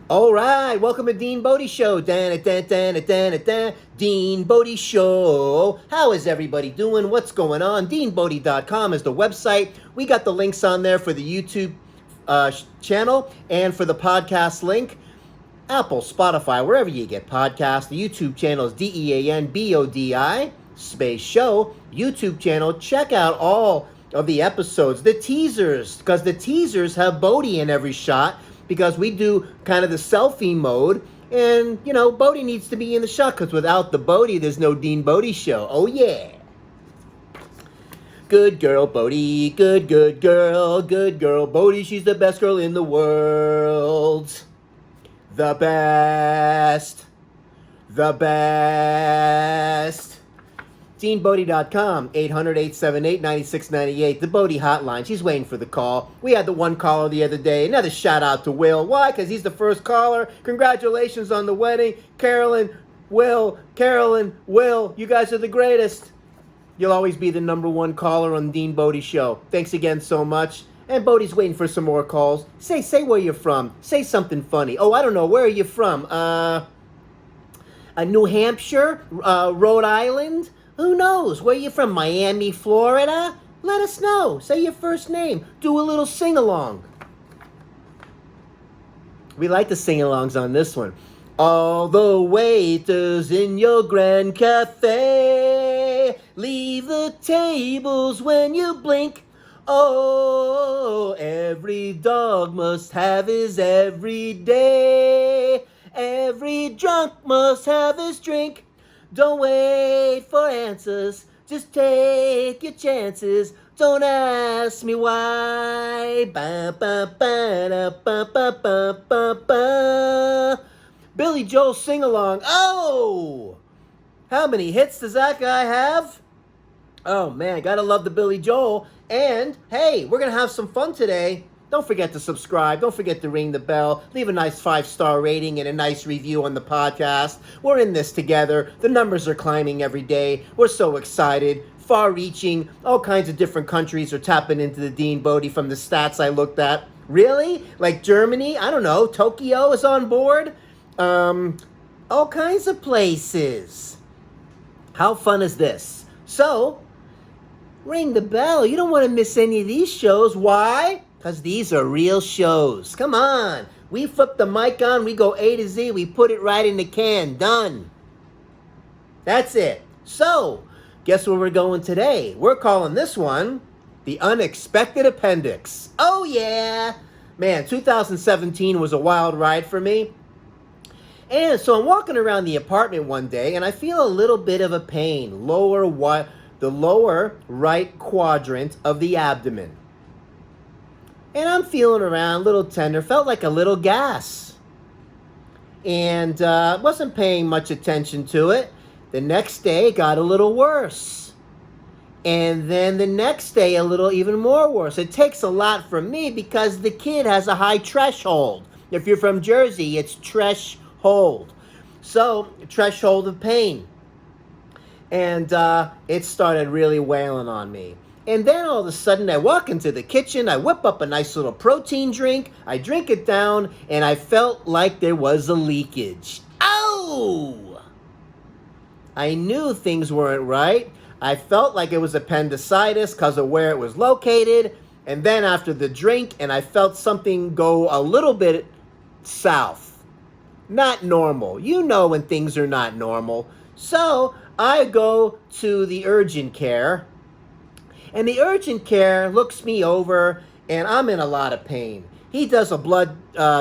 All right, welcome to Dean Bodi Show. Dean Bodi Show. How is everybody doing? What's going on? DeanBodi.com is the website. We got the links on there for the YouTube channel and for the podcast link. Apple, Spotify, wherever you get podcasts. The YouTube channel is DeanBodi space show. YouTube channel. Check out all of the episodes, the teasers, because the teasers have Bodi in every shot. Because we do kind of the selfie mode, and, you know, Bodi needs to be in the shot, because without the Bodi, there's no Dean Bodi Show. Oh, yeah. Good girl, Bodi. Good girl. Good girl, Bodi. She's the best girl in the world. The best. The best. DeanBodi.com, 800-878-9698, the Bodi hotline. She's waiting for the call. We had the one caller the other day. Another shout out to Will. Why? Because he's the first caller. Congratulations on the wedding. Carolyn, Will, you guys are the greatest. You'll always be the number one caller on the Dean Bodi Show. Thanks again so much. And Bodi's waiting for some more calls. Say where you're from. Say something funny. Oh, I don't know. Where are you from? New Hampshire? Rhode Island? Who knows? Where you from? Miami, Florida? Let us know. Say your first name. Do a little sing-along. We like the sing-alongs on this one. All the waiters in your grand cafe leave the tables when you blink. Oh, every dog must have his every day. Every drunk must have his drink. Don't wait for answers, just take your chances. Don't ask me why. Ba, ba, ba, da, ba, ba, ba, ba, ba. Billy Joel sing-along. Oh! How many hits does that guy have? Oh, man, gotta love the Billy Joel. And, hey, we're gonna have some fun today. Don't forget to subscribe. Don't forget to ring the bell. Leave a nice 5-star rating and a nice review on the podcast. We're in this together. The numbers are climbing every day. We're so excited. Far-reaching. All kinds of different countries are tapping into the Dean Bodi from the stats I looked at. Really? Like Germany? I don't know. Tokyo is on board? All kinds of places. How fun is this? So, ring the bell. You don't want to miss any of these shows. Why? Because these are real shows. Come on. We flip the mic on. We go A to Z. We put it right in the can. Done. That's it. So, guess where we're going today? We're calling this one the Unexpected Appendix. Oh, yeah. Man, 2017 was a wild ride for me. And so I'm walking around the apartment one day, and I feel a little bit of a pain. The lower right quadrant of the abdomen. And I'm feeling around, a little tender, felt like a little gas. And wasn't paying much attention to it. The next day, it got a little worse. And then the next day, a little even more worse. It takes a lot from me because the kid has a high threshold. If you're from Jersey, it's threshold. So, threshold of pain. And it started really wailing on me. And then all of a sudden, I walk into the kitchen, I whip up a nice little protein drink, I drink it down, and I felt like there was a leakage. Oh! I knew things weren't right. I felt like it was appendicitis because of where it was located. And then after the drink, and I felt something go a little bit south. Not normal. You know when things are not normal. So I go to the urgent care. And the urgent care looks me over, and I'm in a lot of pain. He does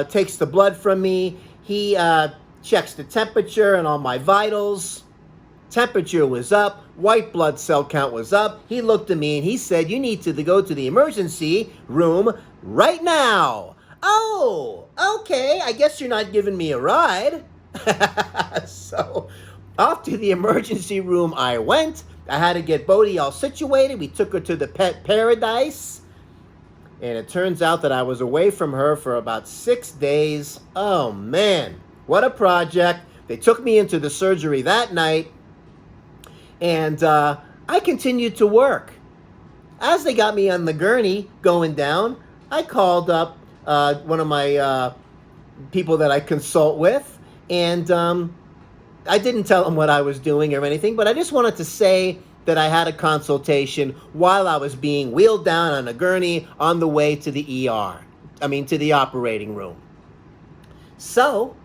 takes the blood from me. He checks the temperature and all my vitals. Temperature was up. White blood cell count was up. He looked at me and he said, you need to go to the emergency room right now. Oh, okay. I guess you're not giving me a ride. So off to the emergency room I went. I had to get Bodi all situated. We took her to the pet paradise. And it turns out that I was away from her for about 6 days. Oh, man. What a project. They took me into the surgery that night. And I continued to work. As they got me on the gurney going down, I called up one of my people that I consult with, and I didn't tell them what I was doing or anything, but I just wanted to say that I had a consultation while I was being wheeled down on a gurney on the way to the ER. To the operating room. So,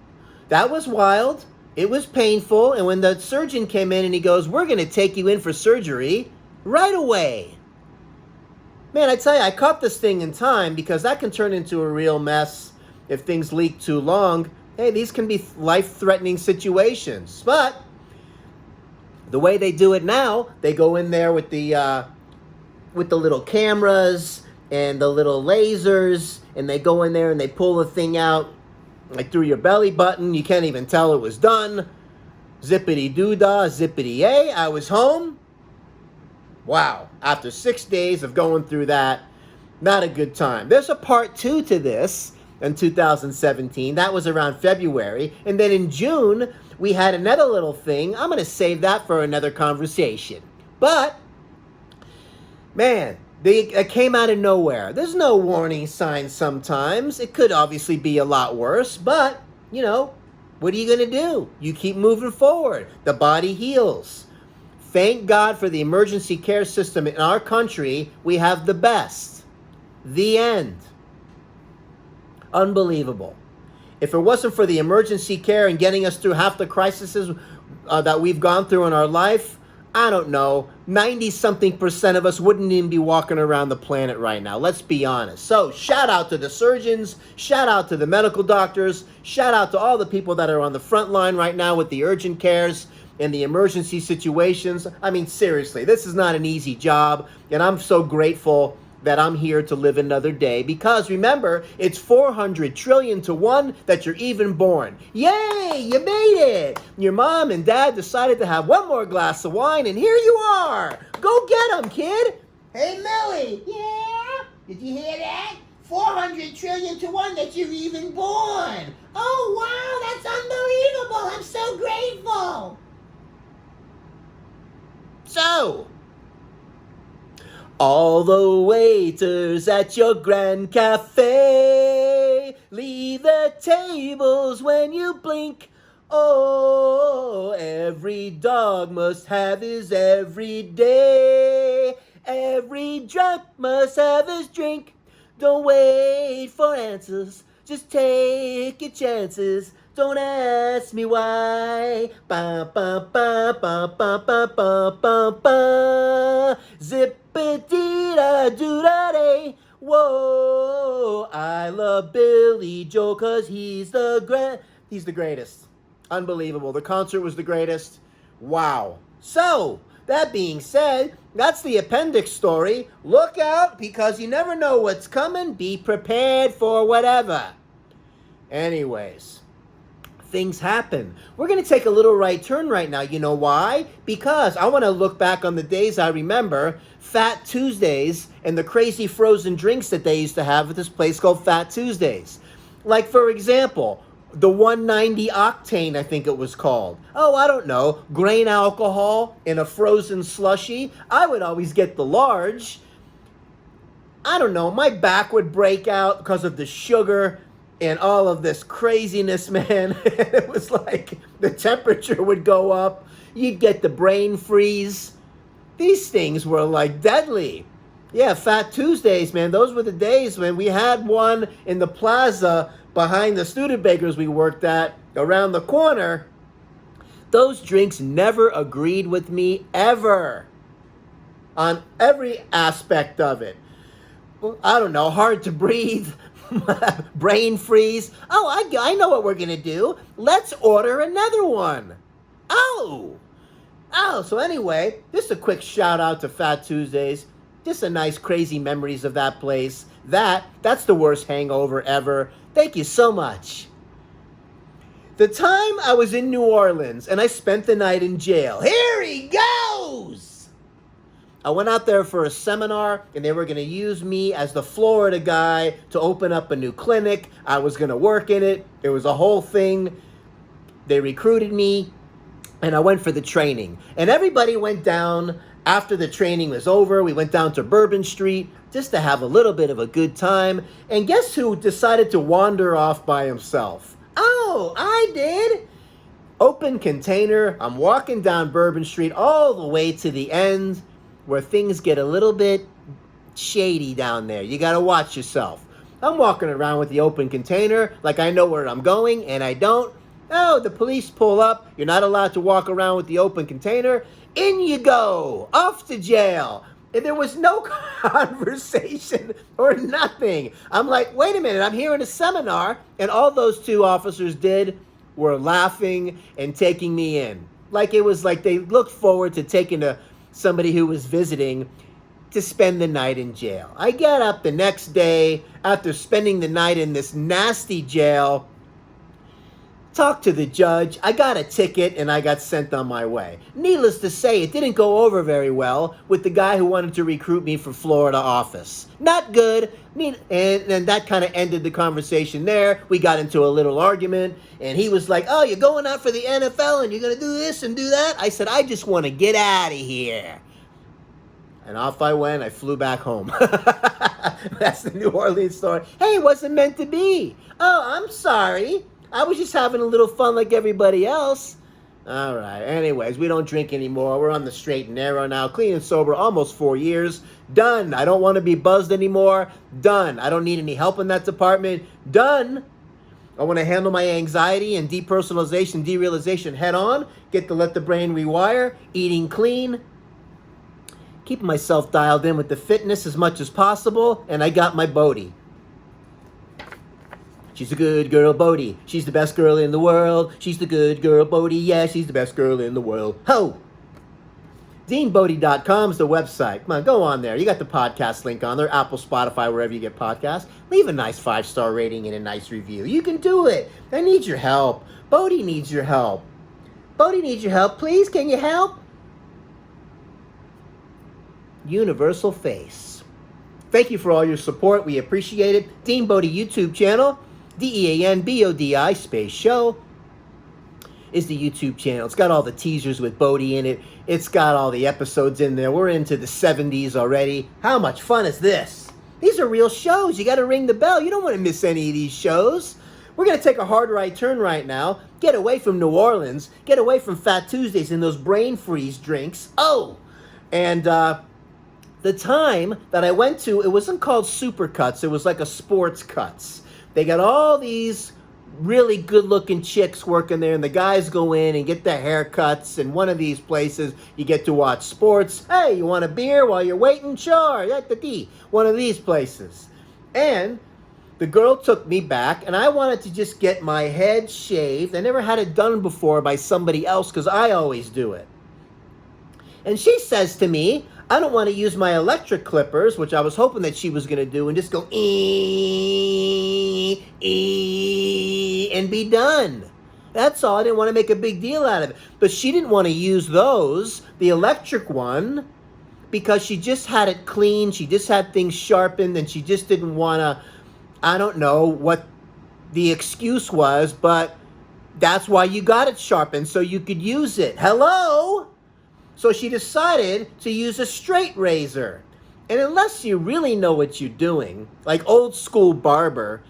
that was wild. It was painful. And when the surgeon came in and he goes, "We're going to take you in for surgery right away." Man, I tell you, I caught this thing in time, because that can turn into a real mess if things leak too long. Hey, these can be life-threatening situations. But the way they do it now, they go in there with the little cameras and the little lasers, and they go in there and they pull the thing out like through your belly button. You can't even tell it was done. Zippity-doo-dah, zippity-yay, I was home. Wow, after 6 days of going through that, not a good time. There's a part 2 to this in 2017. That was around February. And then in June, we had another little thing. I'm going to save that for another conversation. But, man, it came out of nowhere. There's no warning signs sometimes. It could obviously be a lot worse, but, what are you going to do? You keep moving forward. The body heals. Thank God for the emergency care system in our country. We have the best. The end. Unbelievable. If it wasn't for the emergency care and getting us through half the crises that we've gone through in our life, I don't know, 90-something% of us wouldn't even be walking around the planet right now. Let's be honest. So, shout out to the surgeons, shout out to the medical doctors, shout out to all the people that are on the front line right now with the urgent cares and the emergency situations. Seriously, this is not an easy job, and I'm so grateful that I'm here to live another day, because remember, it's 400 trillion to 1 that you're even born. Yay, you made it! Your mom and dad decided to have one more glass of wine, and here you are! Go get them, kid! Hey, Millie! Yeah? Did you hear that? 400 trillion to 1 that you're even born! Oh, wow, that's unbelievable! I'm so grateful! So, all the waiters at your grand cafe leave their tables when you blink. Oh, every dog must have his every day. Every drunk must have his drink. Don't wait for answers, just take your chances. Don't ask me why. Ba ba ba ba ba ba ba ba ba. Zip-a-dee-da-doo-da-day. Whoa, I love Billy Joel, 'cause he's the greatest. Unbelievable. The concert was the greatest. Wow. So, that being said, that's the appendix story. Look out, because you never know what's coming. Be prepared for whatever. Anyways, things happen. We're going to take a little right turn right now. You know why? Because I want to look back on the days I remember, Fat Tuesdays, and the crazy frozen drinks that they used to have at this place called Fat Tuesdays. Like, for example, the 190 Octane, I think it was called. Oh, I don't know. Grain alcohol in a frozen slushie. I would always get the large. I don't know. My back would break out because of the sugar and all of this craziness, man. It was like the temperature would go up. You'd get the brain freeze. These things were like deadly. Yeah, Fat Tuesdays, man. Those were the days when we had one in the plaza behind the Studebakers we worked at around the corner. Those drinks never agreed with me ever on every aspect of it. I don't know, hard to breathe, brain freeze. Oh, I know what we're going to do. Let's order another one. Oh, so anyway, just a quick shout out to Fat Tuesdays. Just a nice, crazy memories of that place. That's the worst hangover ever. Thank you so much. The time I was in New Orleans and I spent the night in jail. Here he goes! I went out there for a seminar and they were going to use me as the Florida guy to open up a new clinic. I was going to work in it. It was a whole thing. They recruited me and I went for the training. And everybody went down After the training was over, we went down to Bourbon Street just to have a little bit of a good time. And guess who decided to wander off by himself? Oh, I did. Open container. I'm walking down Bourbon Street all the way to the end where things get a little bit shady down there. You got to watch yourself. I'm walking around with the open container like I know where I'm going, and I don't. Oh, the police pull up. You're not allowed to walk around with the open container. In you go. Off to jail. And there was no conversation or nothing. I'm like, wait a minute. I'm here in a seminar. And all those two officers did were laughing and taking me in. Like it was like they looked forward to taking somebody who was visiting to spend the night in jail. I get up the next day after spending the night in this nasty jail, talked to the judge, I got a ticket, and I got sent on my way. Needless to say, it didn't go over very well with the guy who wanted to recruit me for Florida office. Not good. And that kind of ended the conversation there. We got into a little argument, and he was like, oh, you're going out for the NFL, and you're going to do this and do that? I said, I just want to get out of here. And off I went. I flew back home. That's the New Orleans story. Hey, it wasn't meant to be. Oh, I'm sorry. I was just having a little fun like everybody else. All right. Anyways, we don't drink anymore. We're on the straight and narrow now. Clean and sober, almost 4 years. Done. I don't want to be buzzed anymore. Done. I don't need any help in that department. Done. I want to handle my anxiety and depersonalization, derealization head on. Get to let the brain rewire. Eating clean. Keeping myself dialed in with the fitness as much as possible. And I got my Bodi. She's a good girl, Bodi. She's the best girl in the world. She's the good girl, Bodi. Yeah, she's the best girl in the world. Ho! DeanBodi.com is the website. Come on, go on there. You got the podcast link on there. Apple, Spotify, wherever you get podcasts. Leave a nice 5-star rating and a nice review. You can do it. I need your help. Bodi needs your help. Bodi needs your help. Please, can you help? Universal face. Thank you for all your support. We appreciate it. Dean Bodi YouTube channel. DEANBODI space show is the YouTube channel. It's got all the teasers with Bodi in it. It's got all the episodes in there. We're into the 70s already. How much fun is this? These are real shows. You got to ring the bell. You don't want to miss any of these shows. We're going to take a hard right turn right now. Get away from New Orleans. Get away from Fat Tuesdays and those brain freeze drinks. Oh, and the time that I went to, it wasn't called Supercuts. It was like a Sports Cuts. They got all these really good-looking chicks working there, and the guys go in and get their haircuts. And one of these places, you get to watch sports. Hey, you want a beer while you're waiting? Sure. One of these places. And the girl took me back, and I wanted to just get my head shaved. I never had it done before by somebody else because I always do it. And she says to me, I don't want to use my electric clippers, which I was hoping that she was going to do, and just go, and be done. That's all. I didn't want to make a big deal out of it. But she didn't want to use those, the electric one, because she just had it clean. She just had things sharpened, and she just didn't want to, I don't know what the excuse was, but that's why you got it sharpened, so you could use it. Hello? So she decided to use a straight razor. And unless you really know what you're doing, like old school barber,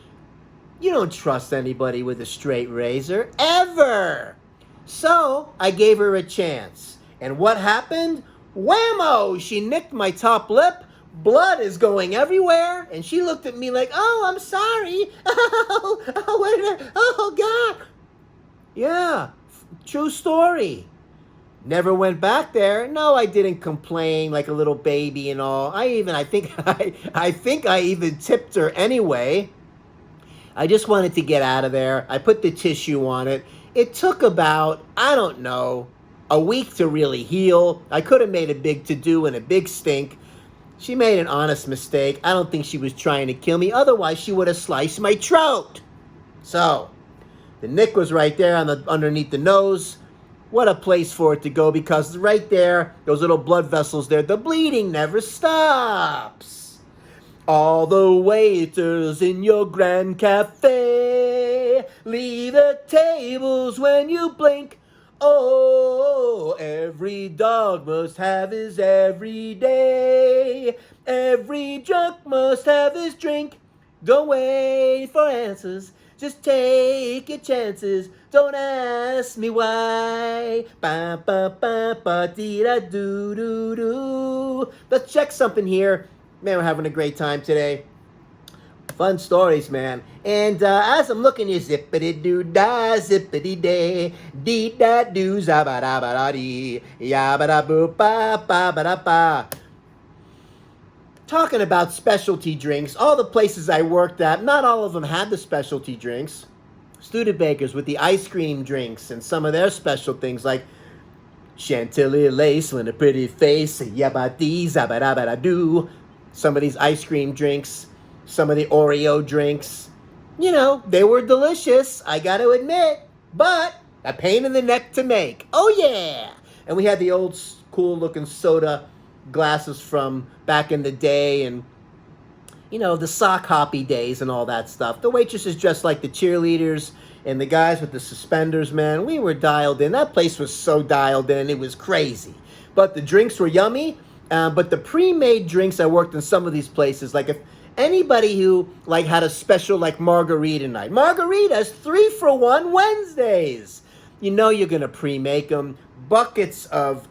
you don't trust anybody with a straight razor, ever. So I gave her a chance. And what happened? Whammo! She nicked my top lip. Blood is going everywhere. And she looked at me like, oh, I'm sorry. Oh, God. Yeah, true story. Never went back there. No, I didn't complain like a little baby and all. I think I even tipped her anyway. I just wanted to get out of there. I put the tissue on it. It took about, I don't know, a week to really heal. I could have made a big to-do and a big stink. She made an honest mistake. I don't think she was trying to kill me. Otherwise, she would have sliced my throat. So, the nick was right there underneath the nose. What a place for it to go, because right there, those little blood vessels there, the bleeding never stops. All the waiters in your grand cafe leave the tables when you blink. Oh, Every dog must have his every day. Every drunk must have his drink. Don't wait for answers. Just take your chances. Don't ask me why. Ba ba ba ba dee da doo doo doo. Let's check something here. Man, we're having a great time today. Fun stories, man. And as I'm looking here, zippity-doo-dah, zippity-day, dee-da-doo, zabba-da-ba-da-dee, yabba-da-boo-ba-ba-ba-da-ba. Talking about specialty drinks, all the places I worked at, not all of them had the specialty drinks. Studebakers with the ice cream drinks and some of their special things like Chantilly lace with a pretty face, yabba-dee, zabba-da-ba-da-doo. Some of these ice cream drinks, some of the Oreo drinks, you know, they were delicious, I got to admit, but a pain in the neck to make. Oh, yeah. And we had the old cool looking soda glasses from back in the day and, you know, the sock hoppy days and all that stuff. The waitresses dressed like the cheerleaders and the guys with the suspenders, man, we were dialed in. That place was so dialed in, it was crazy. But the drinks were yummy. But the pre-made drinks, I worked in some of these places, like if anybody who like had a special like margarita night. Margaritas, 3-for-1 Wednesdays. You know you're going to pre-make them. Buckets of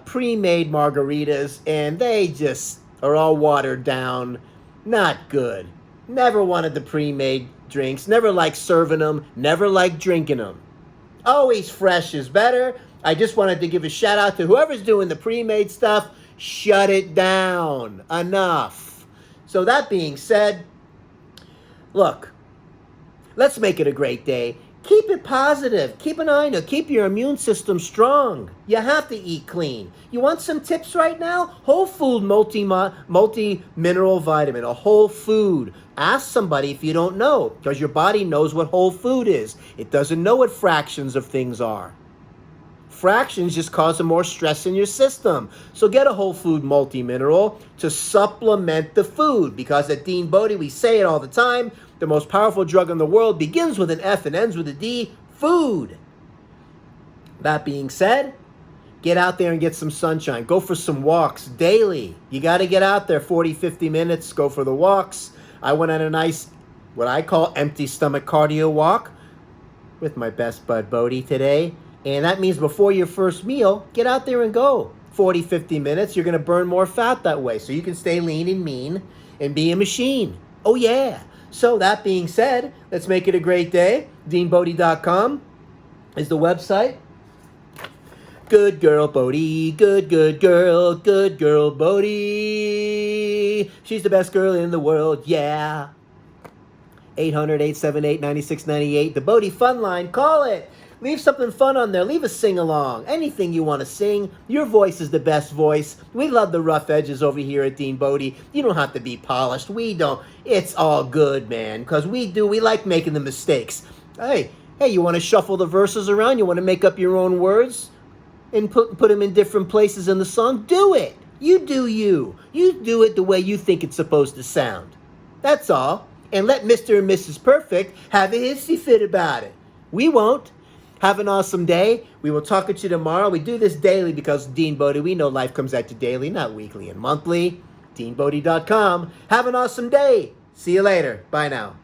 pre-made margaritas, and they just are all watered down. Not good. Never wanted the pre-made drinks. Never liked serving them. Never liked drinking them. Always fresh is better. I just wanted to give a shout out to whoever's doing the pre-made stuff. Shut it down. Enough. So that being said, look, let's make it a great day. Keep it positive. Keep an eye on it. Keep your immune system strong. You have to eat clean. You want some tips right now? Whole food multi-mineral vitamin, a whole food. Ask somebody if you don't know, because your body knows what whole food is. It doesn't know what fractions of things are. Fractions just cause more stress in your system. So get a whole food multi-mineral to supplement the food. Because at Dean Bodi, we say it all the time, the most powerful drug in the world begins with an F and ends with a D, food. That being said, get out there and get some sunshine. Go for some walks daily. You got to get out there 40, 50 minutes, go for the walks. I went on a nice, what I call empty stomach cardio walk with my best bud Bodi today. And that means before your first meal, get out there and go. 40, 50 minutes, you're going to burn more fat that way. So you can stay lean and mean and be a machine. Oh, yeah. So that being said, let's make it a great day. DeanBodi.com is the website. Good girl, Bodi. Good girl. Good girl, Bodi. She's the best girl in the world. Yeah. 800-878-9698. The Bodi Fun Line. Call it. Leave something fun on there. Leave a sing-along. Anything you want to sing. Your voice is the best voice. We love the rough edges over here at Dean Bodi. You don't have to be polished. We don't. It's all good, man. Because we like making the mistakes. Hey, you want to shuffle the verses around? You want to make up your own words? And put them in different places in the song? Do it. You do you. You do it the way you think it's supposed to sound. That's all. And let Mr. and Mrs. Perfect have a hissy fit about it. We won't. Have an awesome day. We will talk at you tomorrow. We do this daily because Dean Bodi, we know life comes at you daily, not weekly and monthly. DeanBodi.com. Have an awesome day. See you later. Bye now.